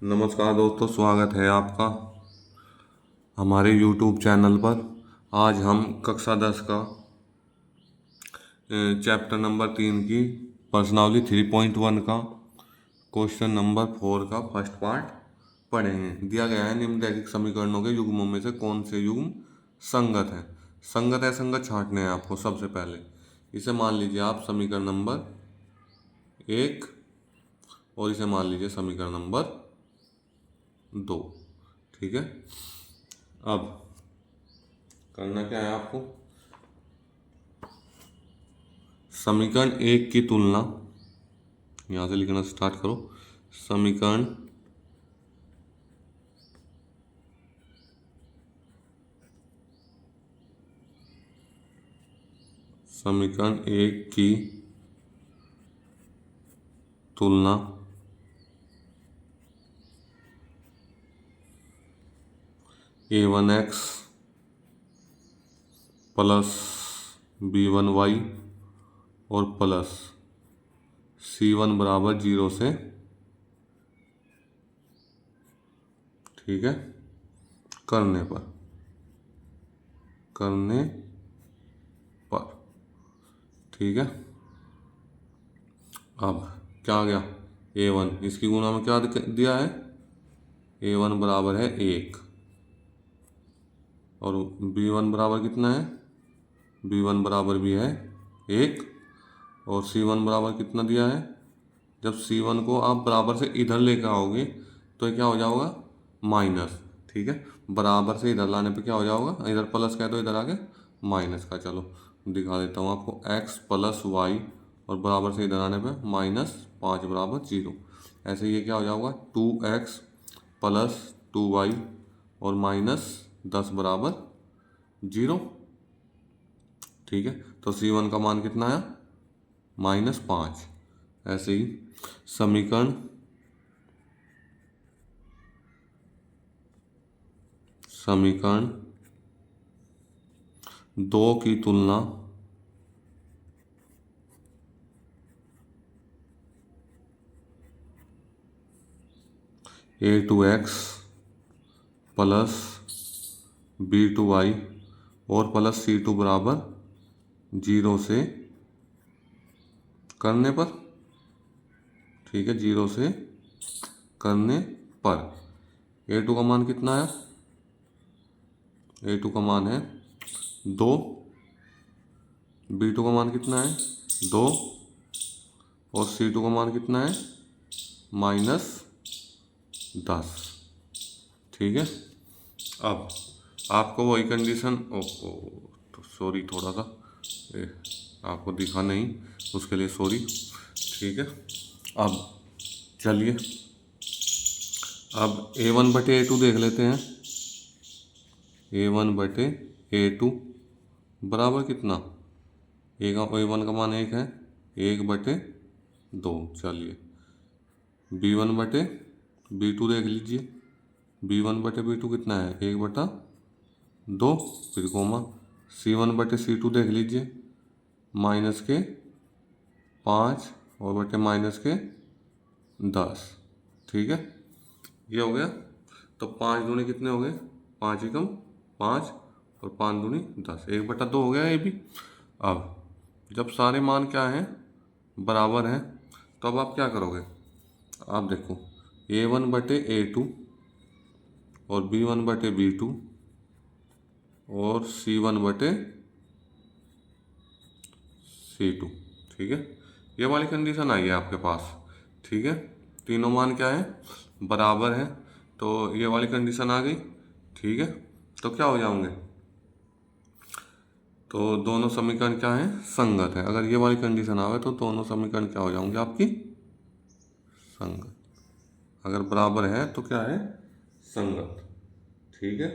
नमस्कार दोस्तों, स्वागत है आपका हमारे YouTube चैनल पर। आज हम कक्षा 10 का चैप्टर नंबर 3 की पर्सनावली 3.1 का क्वेश्चन नंबर 4 का फर्स्ट पार्ट पढ़ेंगे। दिया गया है, निम्नलिखित समीकरणों के युग्मों में से कौन से युग्म संगत है। संगत असंगत छांटने हैं आपको। सबसे पहले इसे मान लीजिए आप समीकरण नंबर 1 और इसे मान लीजिए समीकरण नंबर 2। ठीक है, अब करना क्या है आपको, समीकरण 1 की तुलना, यहाँ से लिखना स्टार्ट करो। समीकरण समीकरण 1 की तुलना a1x प्लस b1y और प्लस c1 बराबर 0 से, ठीक है, करने पर ठीक है। अब क्या आ गया, a1 इसकी गुणा में क्या दिया है, a1 बराबर है 1 और b1 बराबर कितना है, b1 बराबर भी है 1 और c1 बराबर कितना दिया है। जब c1 को आप बराबर से इधर लेकर आओगे तो ये क्या हो जाएगा, माइनस। ठीक है, बराबर से इधर लाने पे क्या हो जाएगा, इधर प्लस का है तो इधर आगे माइनस का। चलो दिखा देता हूँ आपको, x प्लस वाई और बराबर से इधर आने पे -5 बराबर 0। ऐसे ये क्या हो जाएगा, 2x प्लस 2y और -10 बराबर 0। ठीक है, तो c1 का मान कितना है, -5। ऐसे ही समीकरण समीकरण 2 की तुलना a2x प्लस b2y और प्लस c2 बराबर 0 से करने पर, ठीक है, 0 से करने पर a2 का मान कितना है, a2 का मान है 2, b2 का मान कितना है 2 और c2 का मान कितना है -10। ठीक है, अब आपको वही कंडीशन, ओहो तो सॉरी, थोड़ा सा आपको दिखा नहीं, उसके लिए सॉरी। ठीक है, अब चलिए अब a1/a2 देख लेते हैं। a1/a2 बराबर कितना, a1 का मान 1 है, 1/2। चलिए b1/b2 देख लीजिए, b1/b2 कितना है, 1/2, फिर कोमा। c1/c2 देख लीजिए, -5 और बटे -10। ठीक है, ये हो गया। तो 5 दूनी कितने हो गए, 5 एकम 5 और 5 दूनी 10, 1/2 हो गया ये भी। अब जब सारे मान क्या हैं, बराबर हैं, तो अब आप क्या करोगे, आप देखो a1/a2 और b1/b2 और c1/c2। ठीक है, ये वाली कंडीशन आई है आपके पास। ठीक है, तीनों मान क्या है, बराबर है, तो ये वाली कंडीशन आ गई। ठीक है, तो क्या हो जाओगे, तो दोनों समीकरण क्या है, संगत है। अगर ये वाली कंडीशन आवे तो दोनों समीकरण क्या हो जाएंगे आपकी, संगत। अगर बराबर है तो क्या है, संगत। ठीक है,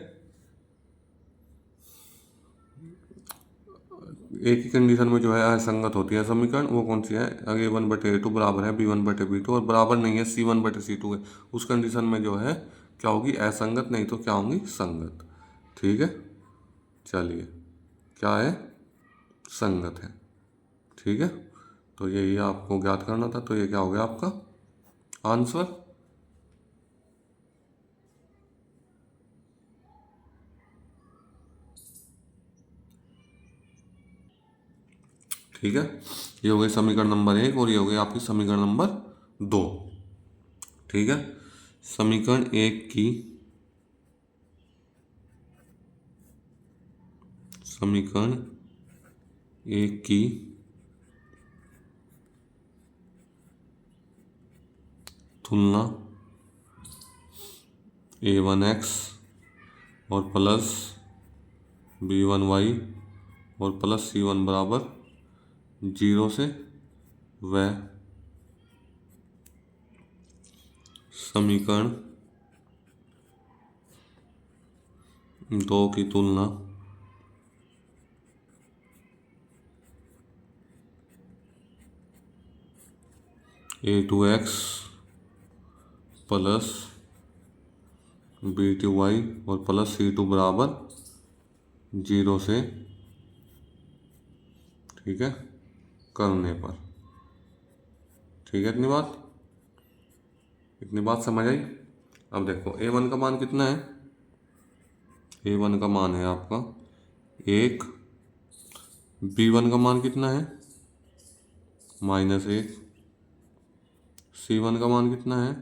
एक ही कंडीशन में जो है असंगत होती है समीकरण, वो कौन सी है, अगर a1/a2 बराबर है b1/b2 और बराबर नहीं है c1/c2 है, उस कंडीशन में जो है क्या होगी, असंगत, नहीं तो क्या होंगी, संगत। ठीक है, चलिए क्या है, संगत है। ठीक है, तो यही आपको ज्ञात करना था, तो ये क्या हो गया आपका आंसर। ठीक है, ये हो गई समीकरण नंबर 1 और ये हो गई आपकी समीकरण नंबर 2। ठीक है, समीकरण 1 की तुलना a1x और प्लस b1y और प्लस c1 बराबर 0 से वह समीकरण 2 की तुलना a2x प्लस b2y और प्लस c2 बराबर 0 से, ठीक है, करने पर। ठीक है, इतनी बात समझ आई। अब देखो a1 का मान कितना है, a1 का मान है आपका 1, b1 का मान कितना है -1, c1 का मान कितना है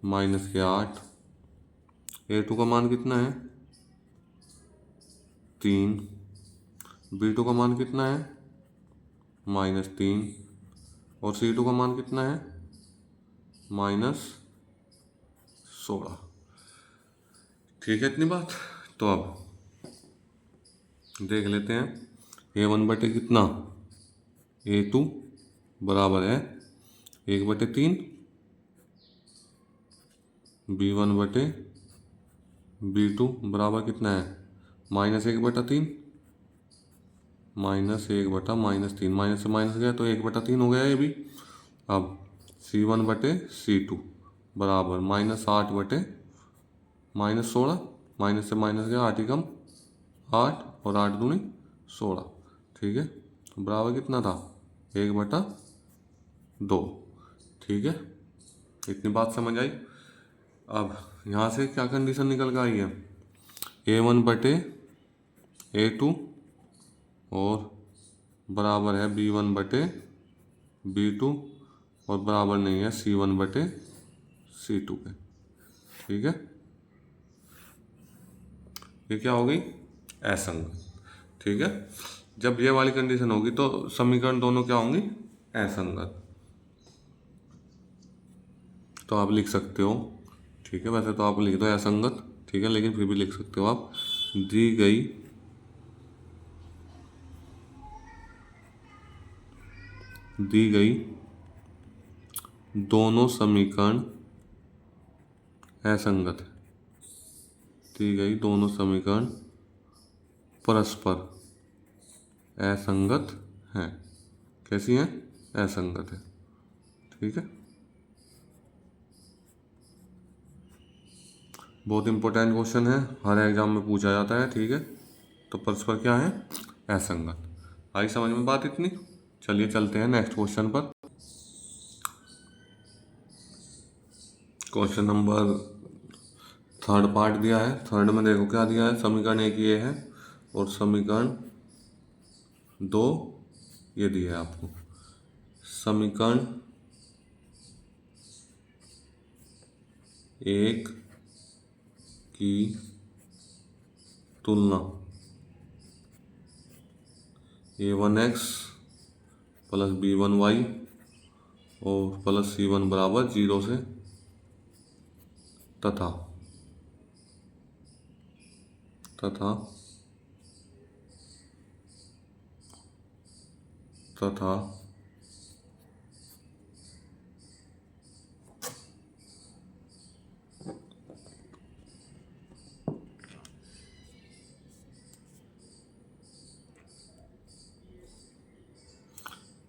-8, a2 का मान कितना है 3, b2 का मान कितना है -3 और c2 का मान कितना है -16। ठीक है, इतनी बात। तो अब देख लेते हैं a1 बटे कितना a2 बराबर है 1/3, b1 बटे b2 बराबर कितना है -1/3, -1/-3, माइनस से माइनस गया तो 1/3 हो गया ये भी। अब c1 बटे c2 बराबर -8/-16, माइनस से माइनस गया 8 एकम 8 और 8 दूनी 16। ठीक है, बराबर कितना था 1/2। ठीक है, इतनी बात समझ आई। अब यहाँ से क्या कंडीशन निकल के आई है, a1 बटे a2 और बराबर है b1 बटे b2 और बराबर नहीं है c1 बटे c2 के। ठीक है, ये क्या हो गई असंगत। ठीक है, जब ये वाली कंडीशन होगी तो समीकरण दोनों क्या होंगी असंगत। तो आप लिख सकते हो, ठीक है, वैसे तो आप लिख दो असंगत, ठीक है, लेकिन फिर भी लिख सकते हो आप, दी गई दोनों समीकरण असंगत है, दी गई दोनों समीकरण परस्पर असंगत हैं। कैसी हैं, असंगत है। ठीक है, बहुत इंपॉर्टेंट क्वेश्चन है, हर एग्जाम में पूछा जाता है। ठीक है, तो परस्पर क्या है असंगत। आई समझ में बात इतनी। चलिए चलते हैं नेक्स्ट क्वेश्चन पर। क्वेश्चन नंबर 3 पार्ट दिया है। 3 में देखो क्या दिया है, समीकरण 1 ये है और समीकरण 2 ये दिया है आपको। समीकरण 1 की तुलना a1x प्लस b1y और प्लस c1 बराबर 0 से तथा तथा तथा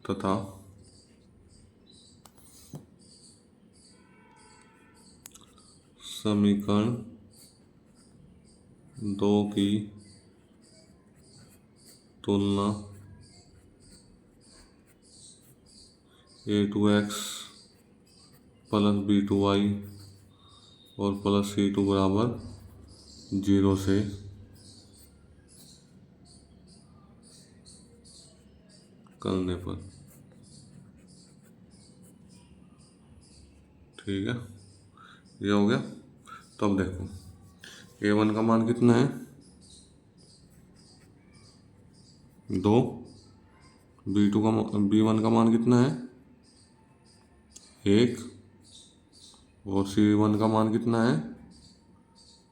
तथा समीकरण 2 की तुलना a2x प्लस b2y और प्लस c2 बराबर 0 से करने पर। ठीक है, ये हो गया। तो अब देखो A1 का मान कितना है 2, B1 का मान कितना है 1 और C1 का मान कितना है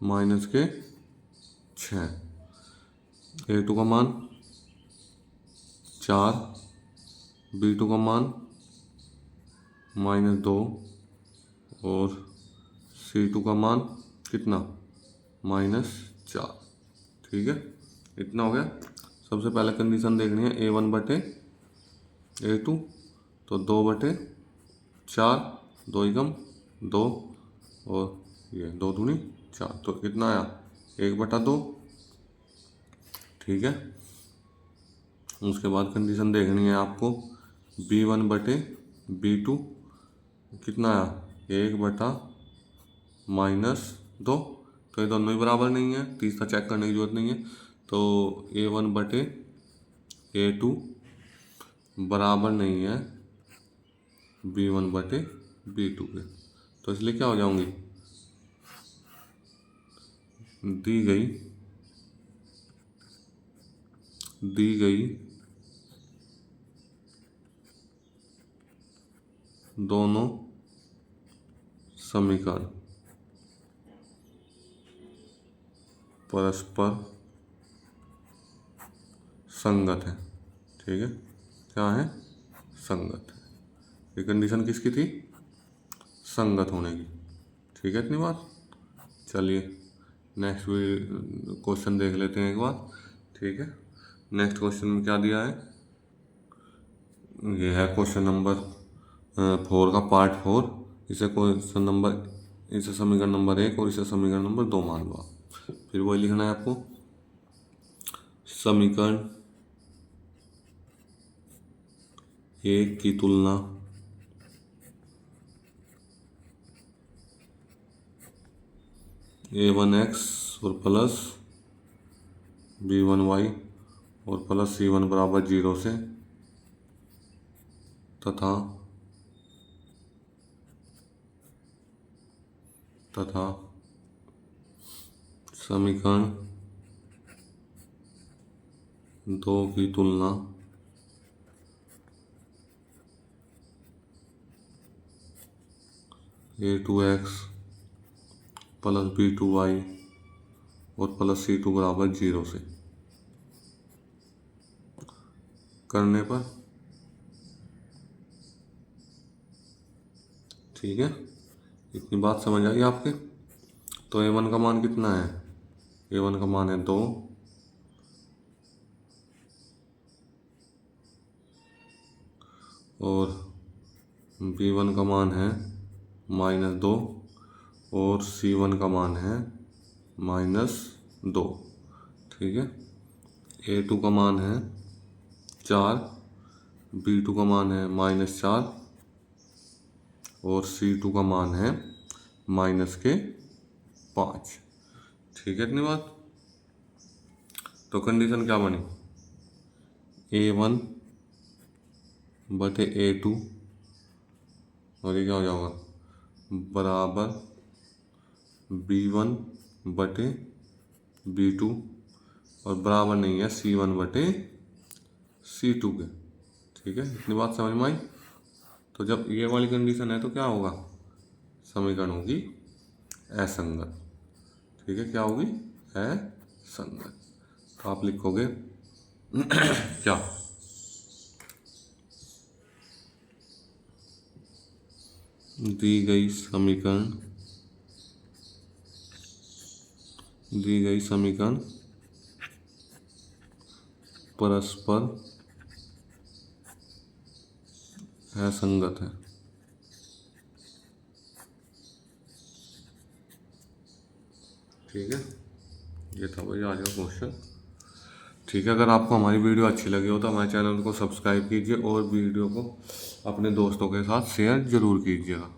-6। A2 का मान 4, B2 का मान -2 और C2 का मान कितना -4। ठीक है, इतना हो गया। सबसे पहले कंडीशन देखनी है A1 बटे A2, तो 2/4, 2 एकम 2 और ये 2 दूनी 4, तो कितना आया 1/2। ठीक है, उसके बाद कंडीशन देखनी है आपको B1 बटे B2, कितना आया 1/-2, तो ये दोनों ही बराबर नहीं है, तीसरा चेक करने की जरूरत नहीं है। तो A1 बटे A2 बराबर नहीं है B1 बटे B2 के, तो इसलिए क्या हो जाऊंगी दी गई दोनों समीकरण परस्पर संगत है। ठीक है, क्या है संगत है। ये कंडीशन किसकी थी संगत होने की। ठीक है, इतनी बात। चलिए नेक्स्ट क्वेश्चन देख लेते हैं एक बार। ठीक है, नेक्स्ट क्वेश्चन में क्या दिया है, ये है क्वेश्चन नंबर 4 का पार्ट 4। इसे समीकरण नंबर 1 और इसे समीकरण नंबर 2 मान लो आप। फिर वही लिखना है आपको, समीकरण 1 की तुलना A1x और प्लस B1y और प्लस C1 बराबर 0 से तथा समीकरण 2 की तुलना A2x प्लस B2y और प्लस C2 बराबर 0 से करने पर। ठीक है, इतनी बात समझ आई आपके। तो A1 का मान कितना है, A1 का मान है 2 और B1 का मान है -2 और C1 का मान है -2। ठीक है, A2 का मान है 4, B2 का मान है -4 और C2 का मान है -5। ठीक है, इतनी बात। तो कंडीशन क्या बनी, A1 बटे A2 और ये क्या हो जाएगा बराबर B1 बटे B2 और बराबर नहीं है C1 बटे C2 के। ठीक है, इतनी बात समझ में आई। तो जब ये वाली कंडीशन है तो क्या होगा, समीकरण होगी असंगत। ठीक है, क्या होगी असंगत। तो आप लिखोगे क्या, दी गई समीकरण परस्पर असंगत है। ठीक है, ये था भाई आज का क्वेश्चन। ठीक है, अगर आपको हमारी वीडियो अच्छी लगी हो तो हमारे चैनल को सब्सक्राइब कीजिए और वीडियो को अपने दोस्तों के साथ शेयर ज़रूर कीजिएगा।